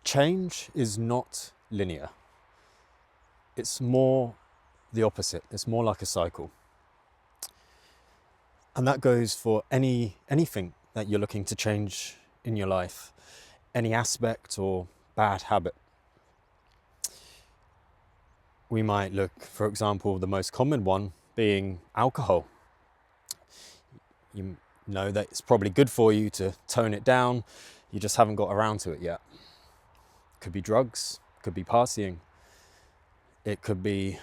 change is not linear. It's more the opposite. It's more like a cycle. And that goes for anything that you're looking to change in your life, any aspect or bad habit. We might look, for example, the most common one being alcohol. You know that it's probably good for you to tone it down. You just haven't got around to it yet. Could be drugs, could be partying. It could be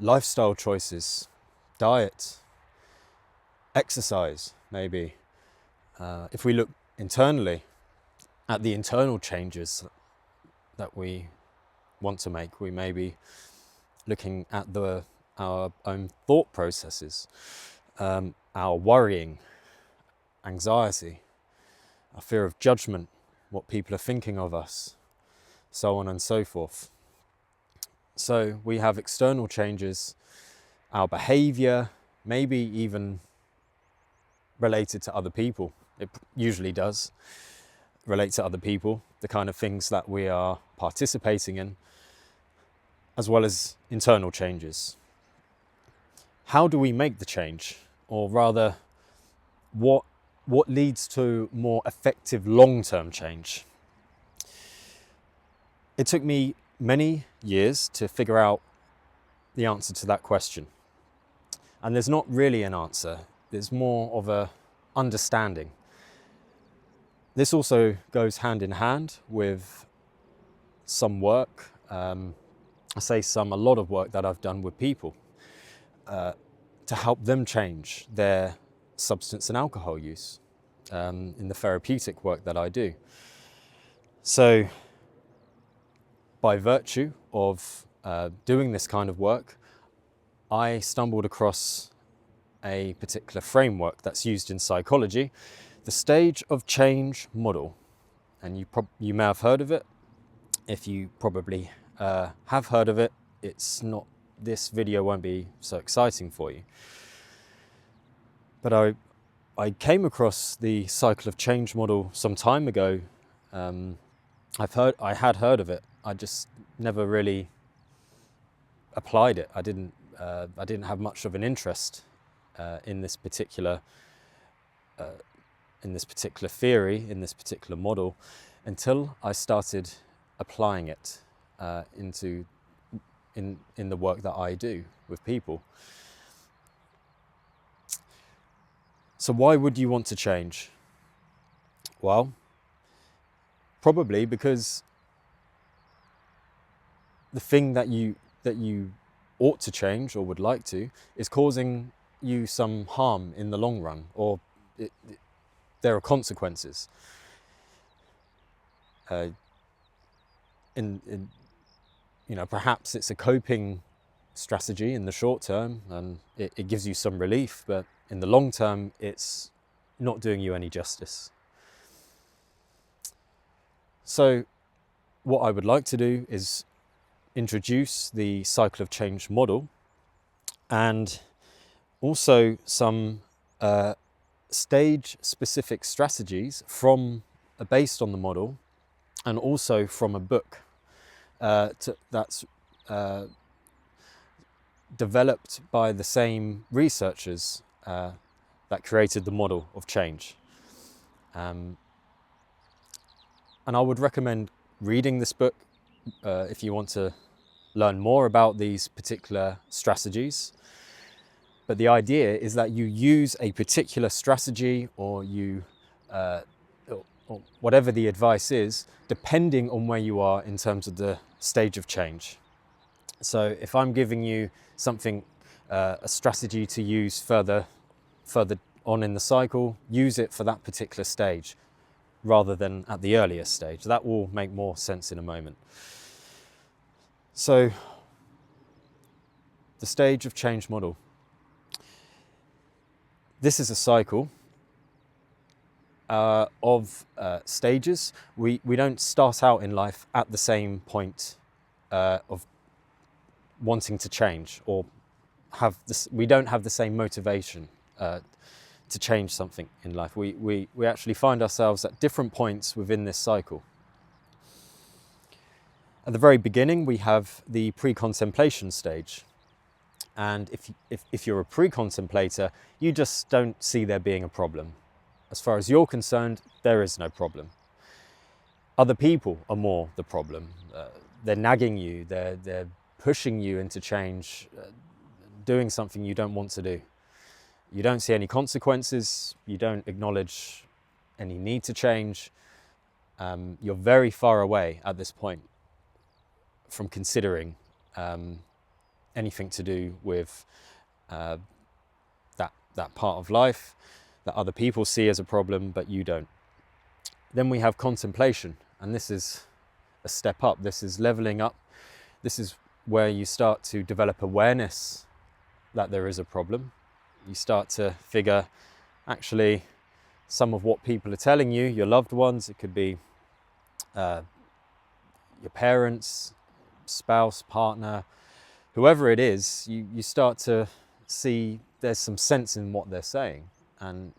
lifestyle choices, diet, exercise, maybe. If we look internally at the internal changes that we want to make, we may be looking at our own thought processes, our worrying, anxiety, our fear of judgment, what people are thinking of us, so on and so forth. So we have external changes, our behavior, maybe even related to other people. It usually does relate to other people, the kind of things that we are participating in, as well as internal changes. How do we make the change? Or rather, what leads to more effective long-term change? It took me many years to figure out the answer to that question. And there's not really an answer. There's more of a understanding. This also goes hand in hand with some work, I say some, a lot of work that I've done with people to help them change their substance and alcohol use in the therapeutic work that I do. So by virtue of doing this kind of work, I stumbled across a particular framework that's used in psychology, the stage of change model. And you may have heard of it. If you probably have heard of it, this video won't be so exciting for you. But I came across the cycle of change model some time ago. I had heard of it. I just never really applied it. I didn't have much of an interest in this particular theory, in this particular model, until I started applying it in the work that I do with people. So why would you want to change? Well, probably because the thing that you ought to change or would like to is causing you some harm in the long run, or there are consequences. Perhaps it's a coping strategy in the short term, and it gives you some relief, but in the long term, it's not doing you any justice. So what I would like to do is introduce the cycle of change model, and also some stage-specific strategies based on the model, and also from a book that's developed by the same researchers that created the model of change. And I would recommend reading this book if you want to learn more about these particular strategies. But the idea is that you use a particular strategy, or or whatever the advice is, depending on where you are in terms of the stage of change. So if I'm giving you something, a strategy to use further on in the cycle, use it for that particular stage rather than at the earlier stage. That will make more sense in a moment. So the stage of change model. This is a cycle of stages. We don't start out in life at the same point of wanting to change, or we don't have the same motivation to change something in life. We actually find ourselves at different points within this cycle. At the very beginning, we have the pre-contemplation stage. And if you're a pre-contemplator, you just don't see there being a problem. As far as you're concerned, there is no problem. Other people are more the problem. They're nagging you, they're pushing you into change, doing something you don't want to do. You don't see any consequences, you don't acknowledge any need to change. You're very far away at this point from considering anything to do with that part of life that other people see as a problem, but you don't. Then we have contemplation, and this is a step up. This is leveling up. This is where you start to develop awareness that there is a problem. You start to figure, actually, some of what people are telling you, your loved ones, it could be your parents, spouse, partner, whoever it is, you start to see there's some sense in what they're saying. And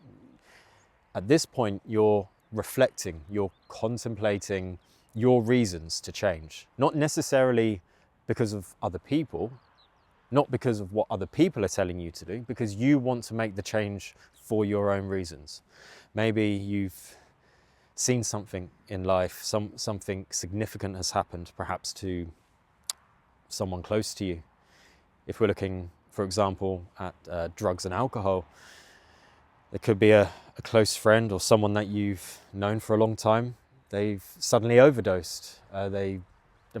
at this point, you're reflecting, you're contemplating your reasons to change. Not necessarily because of other people, not because of what other people are telling you to do, because you want to make the change for your own reasons. Maybe you've seen something in life, something significant has happened, perhaps to someone close to you. If we're looking, for example, at drugs and alcohol, it could be a close friend or someone that you've known for a long time. They've suddenly overdosed, and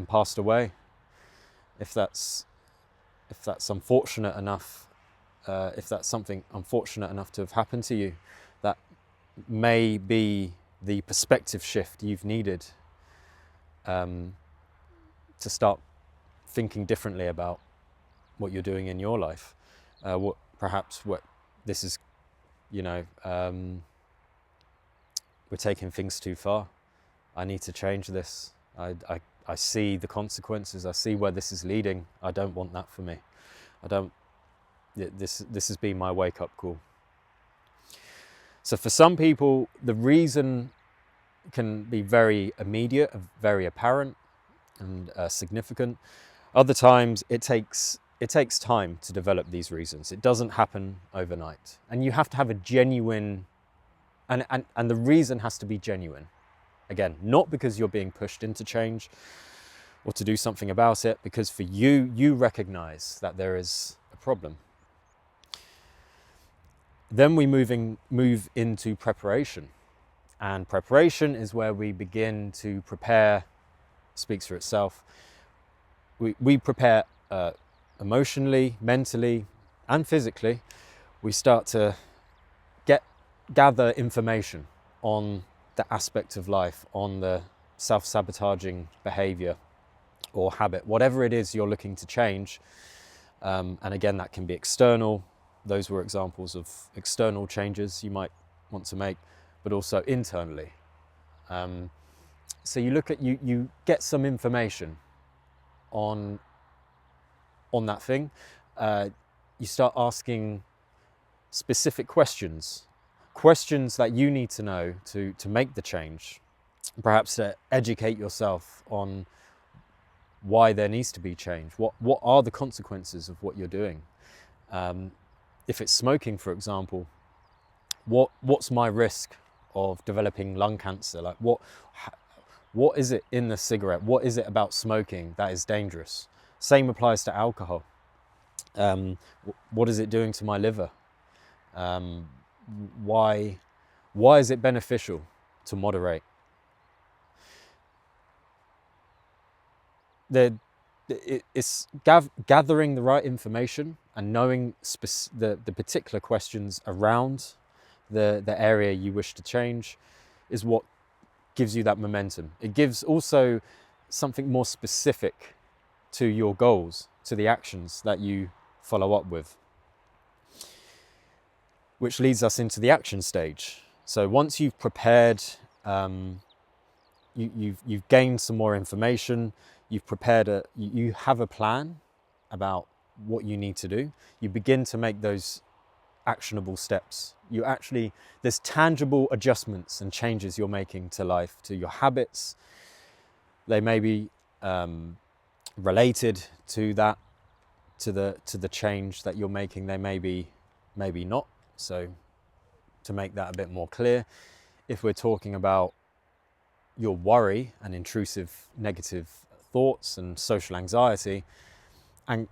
passed away. If that's unfortunate enough, if that's something unfortunate enough to have happened to you, that may be the perspective shift you've needed to start thinking differently about what you're doing in your life. What this is, we're taking things too far. I need to change this. I see the consequences. I see where this is leading. I don't want that for me. This has been my wake-up call. So for some people, the reason can be very immediate, very apparent, and significant. Other times, it takes time to develop these reasons. It doesn't happen overnight, and you have to have a genuine, and the reason has to be genuine. Again, not because you're being pushed into change or to do something about it, because for you recognize that there is a problem. Then we move into preparation. And preparation is where we begin to prepare, speaks for itself. We prepare emotionally, mentally, and physically. We start to gather information on the aspect of life, on the self-sabotaging behavior or habit, whatever it is you're looking to change. And again, that can be external. Those were examples of external changes you might want to make, but also internally. So you get some information on that thing. You start asking specific questions that you need to know to make the change, perhaps to educate yourself on why there needs to be change. What are the consequences of what you're doing? If it's smoking, for example, what's my risk of developing lung cancer? Like what is it in the cigarette? What is it about smoking that is dangerous? Same applies to alcohol. What is it doing to my liver? Why is it beneficial to moderate? It's gathering the right information and knowing the particular questions around the area you wish to change is what gives you that momentum. It gives also something more specific to your goals, to the actions that you follow up with, which leads us into the action stage. So once you've prepared, you've gained some more information, you've prepared you have a plan about what you need to do, you begin to make those actionable steps. There's tangible adjustments and changes you're making to life, to your habits. They may be related to that, to the change that you're making. They may be, maybe not. So to make that a bit more clear, if we're talking about your worry and intrusive negative thoughts and social anxiety, and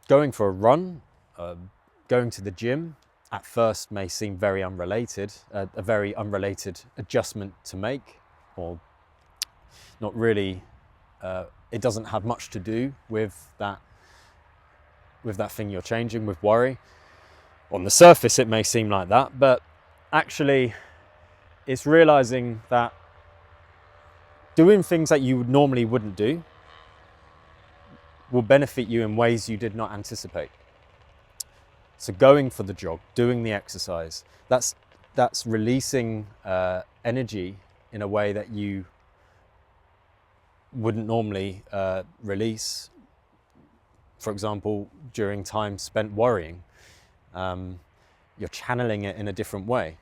going for a run, going to the gym at first may seem very unrelated, a very unrelated adjustment to make, or not really, it doesn't have much to do with that thing you're changing, with worry. On the surface it may seem like that, but actually it's realizing that doing things that you normally wouldn't do will benefit you in ways you did not anticipate. So going for the jog, doing the exercise, that's releasing energy in a way that you wouldn't normally release. For example, during time spent worrying, you're channeling it in a different way.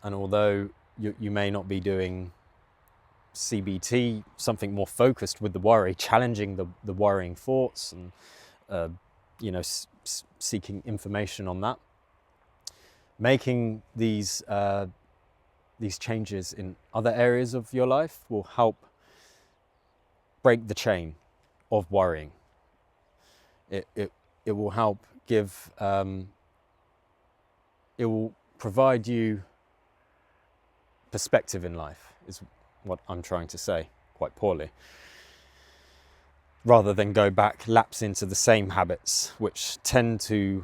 And although you may not be doing CBT, something more focused with the worry, challenging the worrying thoughts and seeking information on that, making these changes in other areas of your life will help break the chain of worrying. It will help give, it will provide you perspective in life, is what I'm trying to say, quite poorly. Rather than go back, lapse into the same habits, which tend to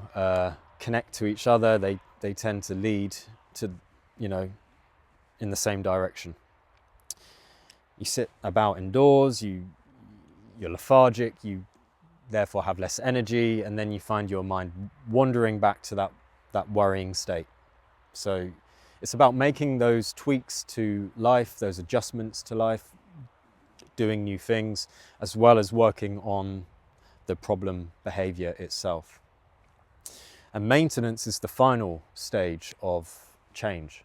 connect to each other. They tend to lead to, in the same direction. You sit about indoors, you're lethargic, you therefore have less energy, and then you find your mind wandering back to that worrying state. So it's about making those tweaks to life, those adjustments to life, doing new things, as well as working on the problem behavior itself. And maintenance is the final stage of change.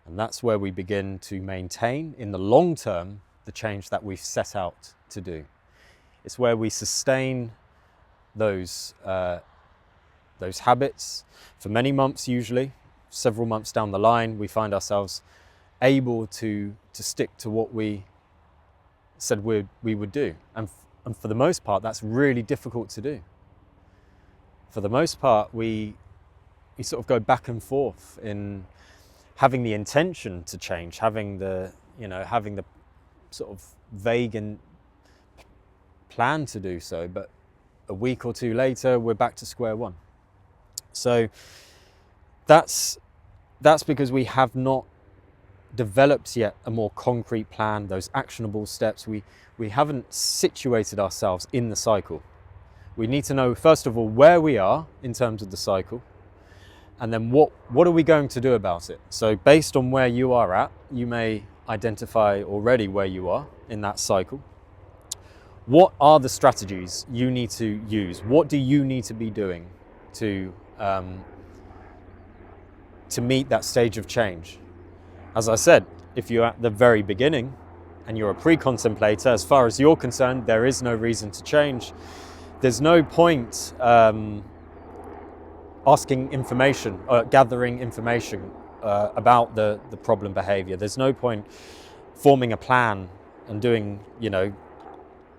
And that's where we begin to maintain, in the long term, the change that we've set out to do. It's where we sustain those habits for many months, usually. Several months down the line, we find ourselves able to stick to what we said we would do. And for the most part, that's really difficult to do. For the most part, we sort of go back and forth in having the intention to change, having the sort of vague and plan to do so, but a week or two later, we're back to square one. So that's because we have not developed yet a more concrete plan, those actionable steps. We haven't situated ourselves in the cycle. We need to know, first of all, where we are in terms of the cycle, and then what are we going to do about it. So based on where you are at, you may identify already where you are in that cycle. What are the strategies you need to use? What do you need to be doing to meet that stage of change? As I said, if you're at the very beginning and you're a pre-contemplator, as far as you're concerned, there is no reason to change. There's no point asking information, gathering information about the problem behavior. There's no point forming a plan and doing,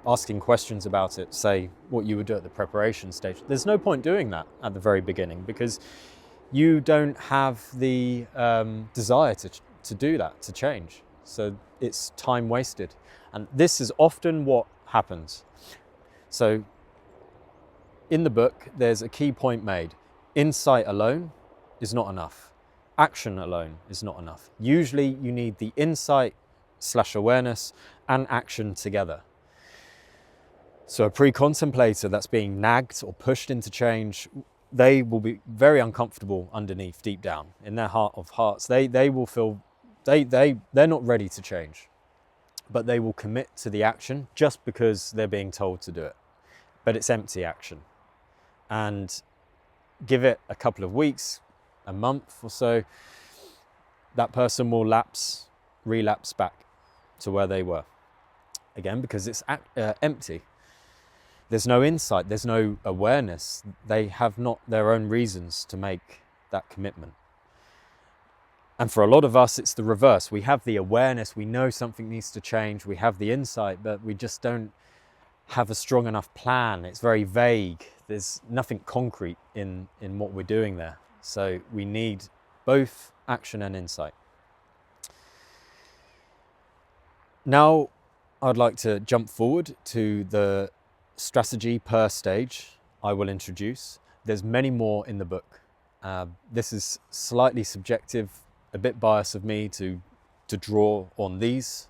asking questions about it, say what you would do at the preparation stage. There's no point doing that at the very beginning, because you don't have the desire to do that, to change. So it's time wasted. And this is often what happens. So in the book, there's a key point made. Insight alone is not enough. Action alone is not enough. Usually you need the insight/awareness and action together. So a pre-contemplator that's being nagged or pushed into change, they will be very uncomfortable underneath, deep down in their heart of hearts. They will feel they're not ready to change, but they will commit to the action just because they're being told to do it. But it's empty action. And give it a couple of weeks, a month or so, that person will relapse back to where they were. again, because it's empty. There's no insight, there's no awareness. They have not their own reasons to make that commitment. And for a lot of us, it's the reverse. We have the awareness, we know something needs to change, we have the insight, but we just don't have a strong enough plan. It's very vague. There's nothing concrete in what we're doing there. So we need both action and insight. Now, I'd like to jump forward to the strategy per stage I will introduce. There's many more in the book. This is slightly subjective, a bit biased of me to draw on these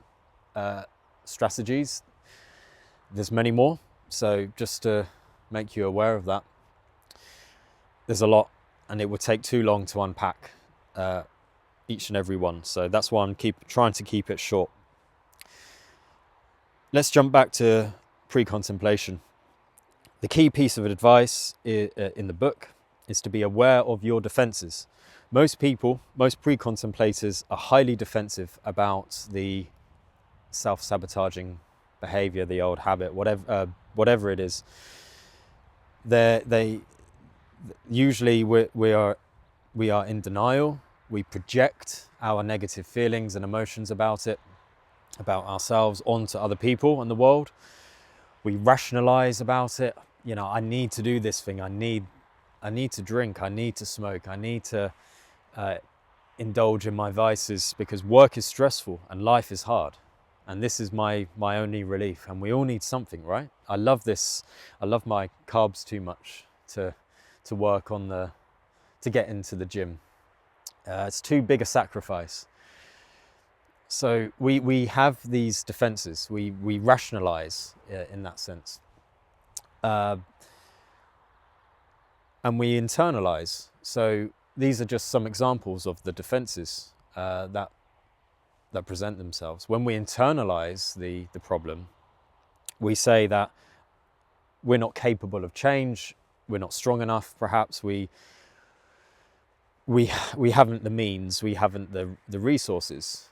strategies. There's many more, so just to make you aware of that. There's a lot, and it would take too long to unpack each and every one, so that's why I'm trying to keep it short. Let's jump back to pre-contemplation. The key piece of advice in the book is to be aware of your defenses. Most people, most pre-contemplators are highly defensive about the self-sabotaging behavior, the old habit, whatever it is. They usually we are in denial. We project our negative feelings and emotions about ourselves onto other people and the world. We rationalize about it. You know, I need to do this thing. I need to drink. I need to smoke. I need to indulge in my vices because work is stressful and life is hard. And this is my only relief. And we all need something, right? I love this. I love my carbs too much to work on to get into the gym. It's too big a sacrifice. So we have these defenses. We rationalize in that sense. And we internalize. So these are just some examples of the defenses that present themselves. When we internalize the problem, we say that we're not capable of change, we're not strong enough, perhaps we haven't the means, we haven't the resources,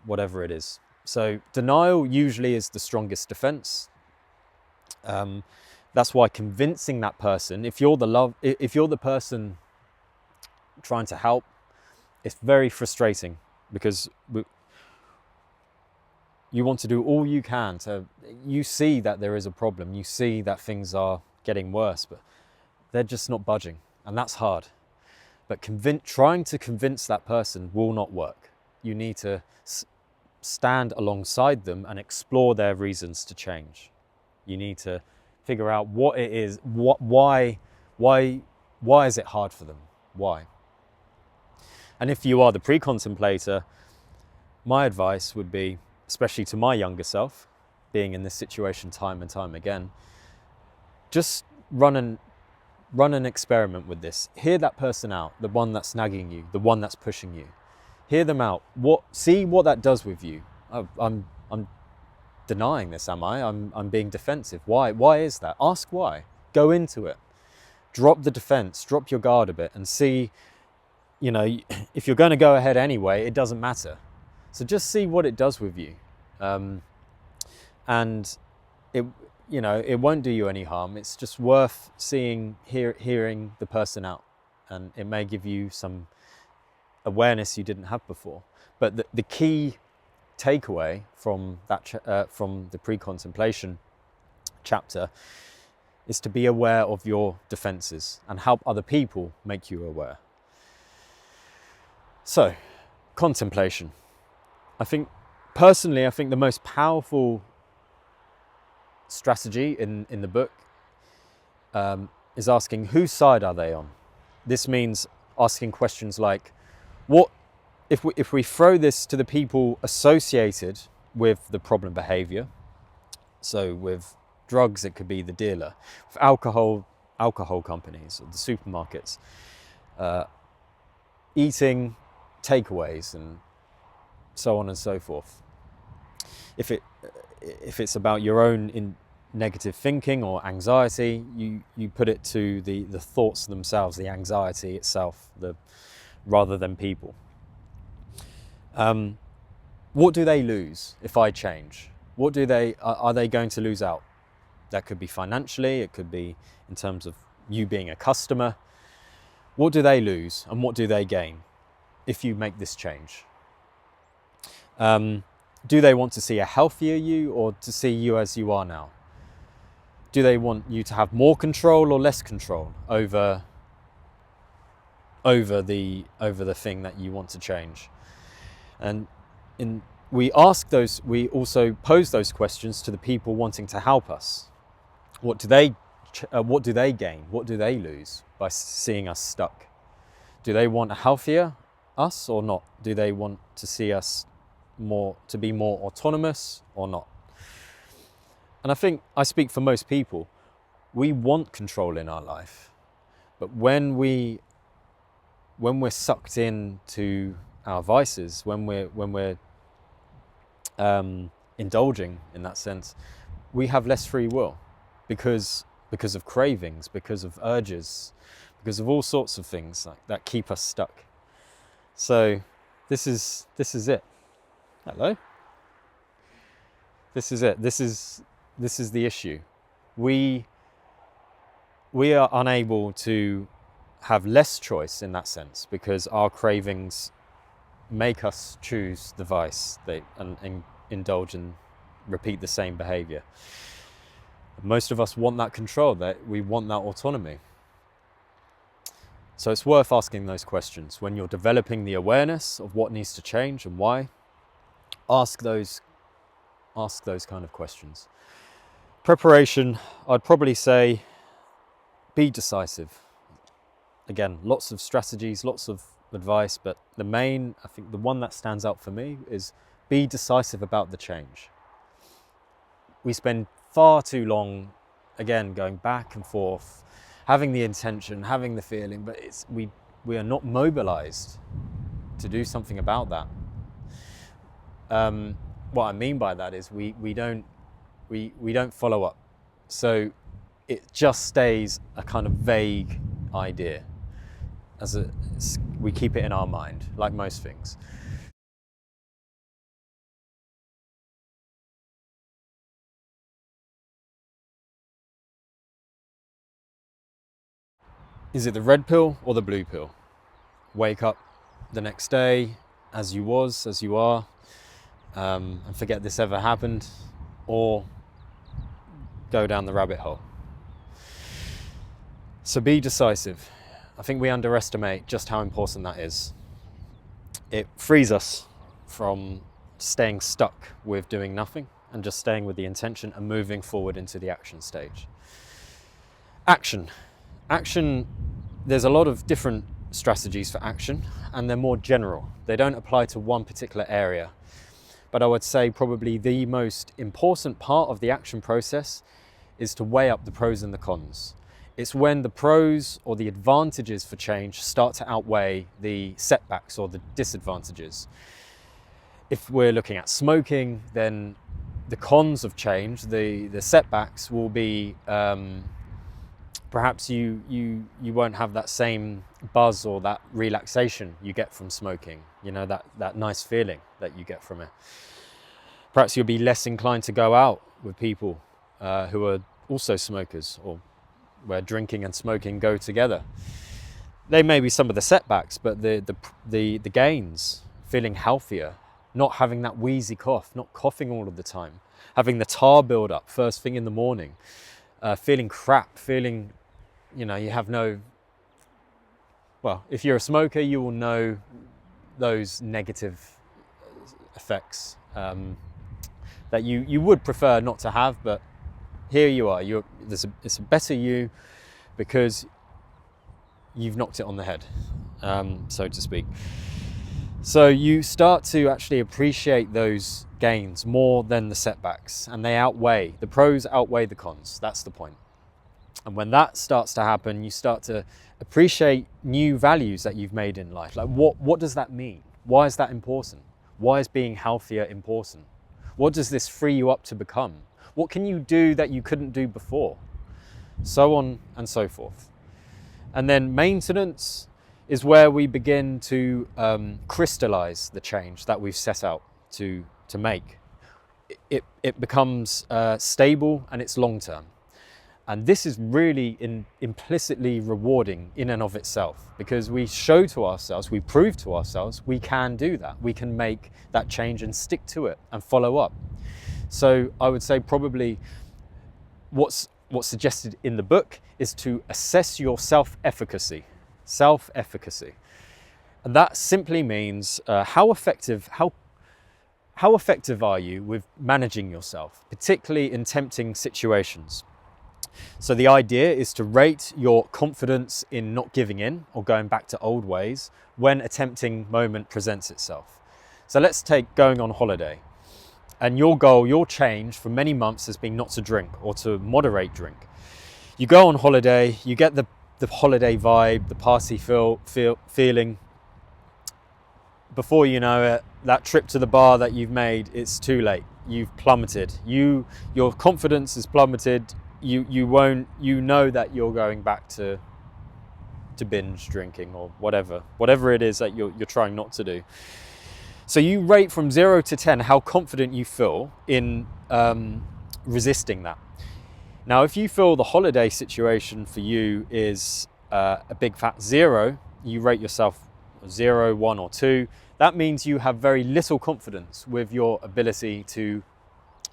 whatever it is. So denial usually is the strongest defense. That's why convincing that person, if you're the person trying to help, it's very frustrating because you want to do all you can you see that there is a problem, you see that things are getting worse, but they're just not budging, and that's hard. But trying to convince that person will not work. You need to stand alongside them and explore their reasons to change. You need to figure out what it is, why is it hard for them? Why? And if you are the pre-contemplator, my advice would be, especially to my younger self, being in this situation time and time again, just run an experiment with this. Hear that person out, the one that's nagging you, the one that's pushing you. Hear them out. See what that does with you. I'm denying this, am I? I'm being defensive. Why? Why is that? Ask why. Go into it. Drop the defense, drop your guard a bit and see, if you're going to go ahead anyway, it doesn't matter. So just see what it does with you. And it won't do you any harm. It's just worth hearing the person out, and it may give you some awareness you didn't have before. But the key takeaway from that from the pre-contemplation chapter is to be aware of your defenses and help other people make you aware. So, contemplation. I think the most powerful strategy in the book is asking, whose side are they on? This means asking questions like, what if we throw this to the people associated with the problem behavior? So with drugs, it could be the dealer. With alcohol companies or the supermarkets. Eating, takeaways, and so on and so forth. If it's about your own negative thinking or anxiety, you put it to the thoughts themselves, the anxiety itself, rather than people. What do they lose if I change? What do they, are they going to lose out? That could be financially, it could be in terms of you being a customer. What do they lose and what do they gain if you make this change? Do they want to see a healthier you or to see you as you are now? Do they want you to have more control or less control over the thing that you want to change? And we also pose those questions to the people wanting to help us. What do they gain? What do they lose by seeing us stuck? Do they want a healthier us or not? Do they want to see us to be more autonomous or not? And I think I speak for most people. We want control in our life, but when we're sucked into our vices, when we're indulging in that sense, we have less free will because of cravings, because of urges, because of all sorts of things that keep us stuck. So this is it. Hello. This is it. This is the issue. We are unable to have less choice in that sense because our cravings make us choose the vice and indulge and repeat the same behavior. Most of us want that control, that we want that autonomy. So it's worth asking those questions. When you're developing the awareness of what needs to change and why, ask those kind of questions. Preparation, I'd probably say be decisive. Again, lots of strategies, lots of advice, but I think the one that stands out for me is be decisive about the change. We spend far too long, again, going back and forth, having the intention, having the feeling, but we are not mobilized to do something about that. What I mean by that is we don't follow up. So it just stays a kind of vague idea. We keep it in our mind, like most things. Is it the red pill or the blue pill? Wake up the next day as you are, and forget this ever happened, or go down the rabbit hole. So be decisive. I think we underestimate just how important that is. It frees us from staying stuck with doing nothing and just staying with the intention and moving forward into the action stage. Action, there's a lot of different strategies for action and they're more general. They don't apply to one particular area. But I would say probably the most important part of the action process is to weigh up the pros and the cons. It's when the pros or the advantages for change start to outweigh the setbacks or the disadvantages. If we're looking at smoking, then the cons of change, the setbacks will be perhaps you won't have that same buzz or that relaxation you get from smoking, that nice feeling that you get from it. Perhaps you'll be less inclined to go out with people who are also smokers, or where drinking and smoking go together. They may be some of the setbacks, but the gains, feeling healthier, not having that wheezy cough, not coughing all of the time, having the tar build up first thing in the morning, feeling crap, feeling, you have no, well, if you're a smoker, you will know those negative effects that you would prefer not to have, but here you are. It's a better you because you've knocked it on the head, so to speak. So you start to actually appreciate those gains more than the setbacks, and the pros outweigh the cons. That's the point. And when that starts to happen, you start to appreciate new values that you've made in life. Like what does that mean? Why is that important? Why is being healthier important? What does this free you up to become? What can you do that you couldn't do before? So on and so forth. And then maintenance is where we begin to crystallize the change that we've set out to make. it becomes stable and it's long term. And this is really implicitly rewarding in and of itself, because we show to ourselves, we prove to ourselves, we can do that. We can make that change and stick to it and follow up. So I would say probably what's suggested in the book is to assess your self-efficacy. Self-efficacy. And that simply means how effective are you with managing yourself, particularly in tempting situations. So the idea is to rate your confidence in not giving in or going back to old ways when a tempting moment presents itself. So let's take going on holiday. And your goal, your change for many months has been not to drink or to moderate drink. You go on holiday, you get the holiday vibe, the party feeling. Before you know it, that trip to the bar that you've made, it's too late. You've plummeted. Your confidence is plummeted. You know that you're going back to binge drinking or whatever it is that you're trying not to do. So you rate from 0 to 10 how confident you feel in resisting that. Now, if you feel the holiday situation for you is a big fat 0, you rate yourself 0, 1 or 2. That means you have very little confidence with your ability to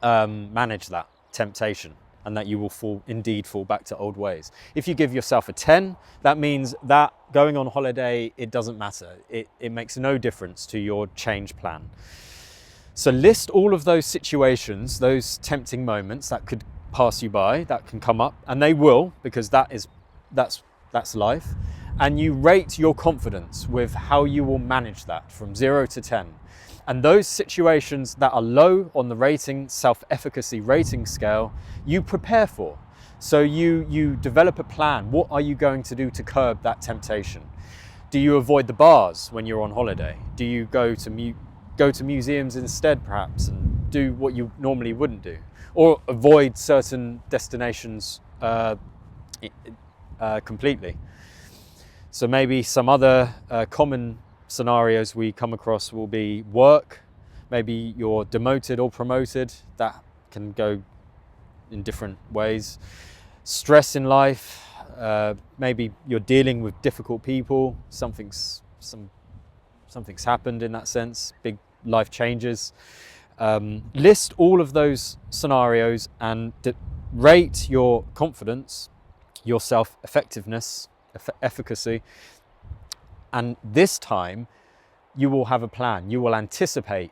manage that temptation, and that you will indeed fall back to old ways. If you give yourself a 10, that means that going on holiday, it doesn't matter. It makes no difference to your change plan. So list all of those situations, those tempting moments that could pass you by, that can come up, and they will, because that's life. And you rate your confidence with how you will manage that from 0 to 10. And those situations that are low on the self-efficacy rating scale, you prepare for. So you develop a plan. What are you going to do to curb that temptation? Do you avoid the bars when you're on holiday? Do you go to museums instead, perhaps, and do what you normally wouldn't do? Or avoid certain destinations completely? So maybe some other common scenarios we come across will be work. Maybe you're demoted or promoted. That can go in different ways. Stress in life. Maybe you're dealing with difficult people. Something's happened in that sense. Big life changes. List all of those scenarios and rate your confidence, your self-effectiveness, efficacy. And this time you will have a plan. You will anticipate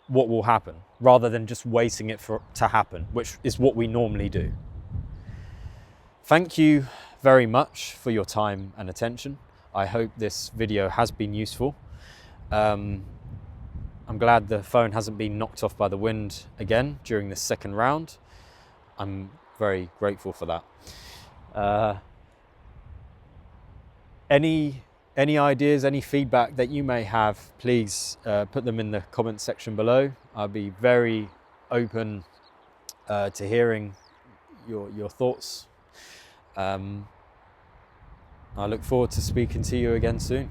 what will happen rather than just waiting it to happen, which is what we normally do. Thank you very much for your time and attention. I hope this video has been useful. I'm glad the phone hasn't been knocked off by the wind again during this second round. I'm very grateful for that. Any ideas, any feedback that you may have, please put them in the comment section below. I'll be very open to hearing your thoughts. I look forward to speaking to you again soon.